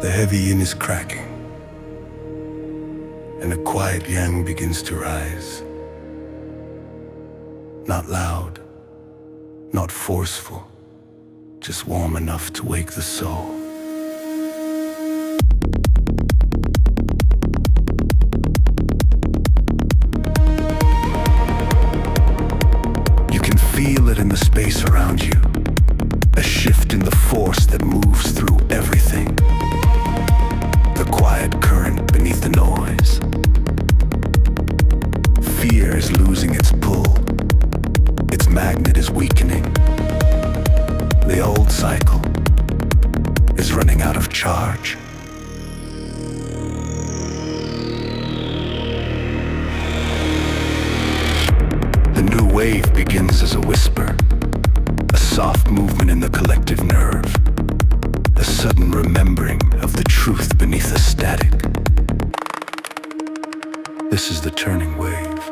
The heavy yin is cracking, and the quiet yang begins to rise. Not loud, not forceful, just warm enough to wake the soul. You can feel it in the space around you, a shift in the force that moves through everything. The quiet current beneath the noise. Fear is losing its pull. Its magnet is weakening. The old cycle is running out of charge. The new wave begins as a whisper, a soft movement in the collective nerve, a sudden remembering of the truth beneath the static. This is the turning wave.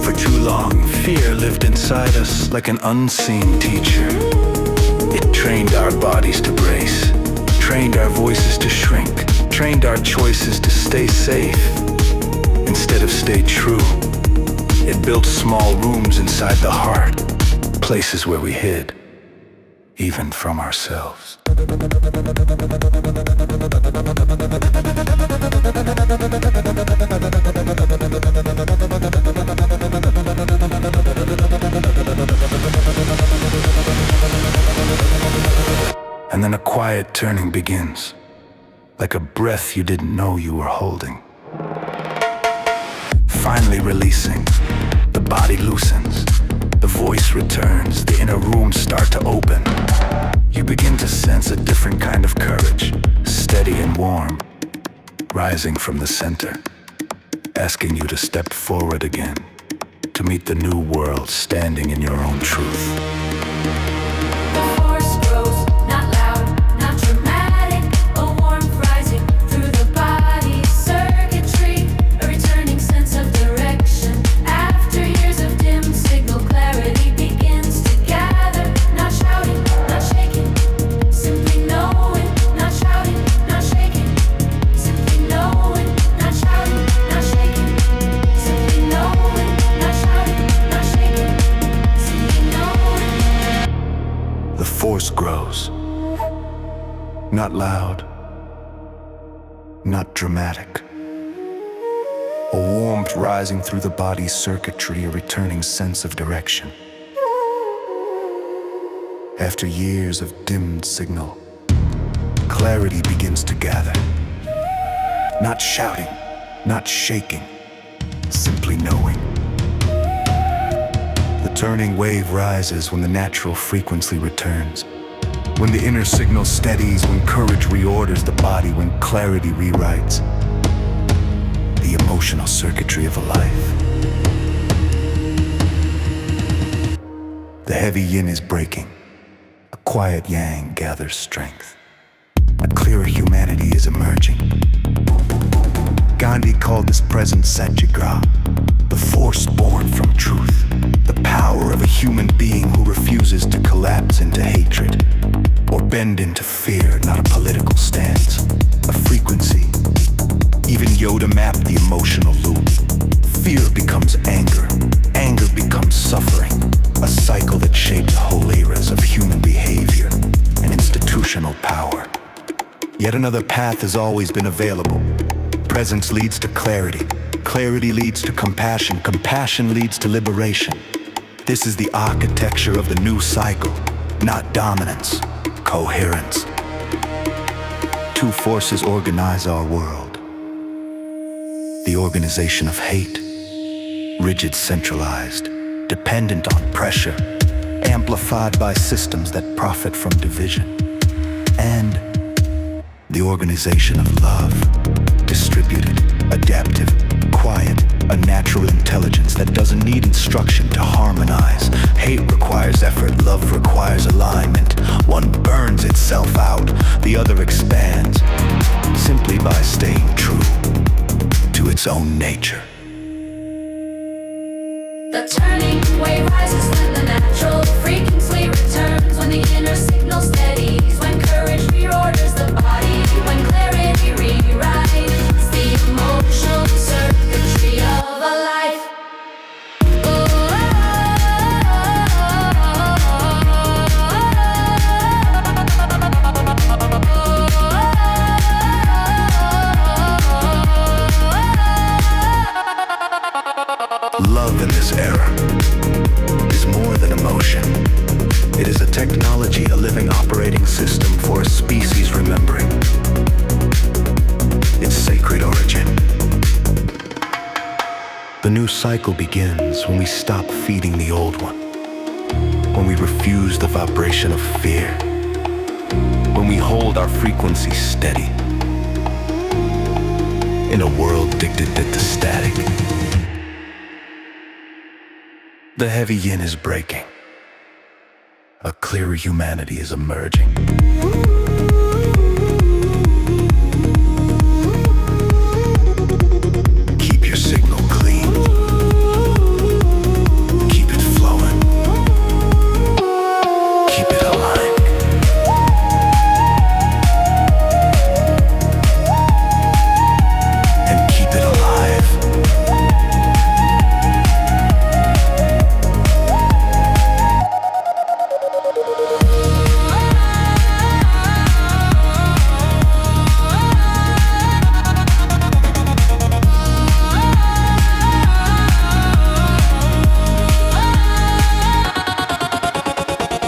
For too long, fear lived inside us like an unseen teacher. It trained our bodies to brace, trained our voices to shrink, trained our choices to stay safe instead of stay true. It built small rooms inside the heart, places where we hid, even from ourselves. And then a quiet turning begins, like a breath you didn't know you were holding. Finally releasing, the body loosens, the voice returns, the inner rooms start to open. You begin to sense a different kind of courage, steady and warm, rising from the center, asking you to step forward again, to meet the new world standing in your own truth. Force grows. Not loud, not dramatic. A warmth rising through the body's circuitry, a returning sense of direction. After years of dimmed signal, clarity begins to gather. Not shouting, not shaking, simply knowing. The turning wave rises when the natural frequency returns, when the inner signal steadies, when courage reorders the body, when clarity rewrites the emotional circuitry of a life. The heavy yin is breaking, a quiet yang gathers strength. A clearer humanity is emerging. Gandhi called this present satyagraha, the force born from truth, the power of a human being who refuses to collapse into hatred or bend into fear, not a political stance, a frequency. Even Yoda mapped the emotional loop. Fear becomes anger, anger becomes suffering, a cycle that shaped whole eras of human behavior and institutional power. Yet another path has always been available. Presence leads to clarity, clarity leads to compassion, compassion leads to liberation. This is the architecture of the new cycle, not dominance, coherence. Two forces organize our world. The organization of hate, rigid, centralized, dependent on pressure, amplified by systems that profit from division. And the organization of love, distributed, adaptive, quiet, a natural intelligence that doesn't need instruction to harmonize. Hate requires effort, love requires alignment. One burns itself out, the other expands, simply by staying true to its own nature. The turning wave rises when the natural frequency returns, when the inner signal steadies, when courage reorders the body, when clarity rewrites the emotional circuitry of a life. Love in this era is more than emotion. It is a technology, a living operating system for a species remembering its sacred origin. The new cycle begins when we stop feeding the old one, when we refuse the vibration of fear, when we hold our frequency steady in a world addicted to static. The heavy yin is breaking. A clearer humanity is emerging.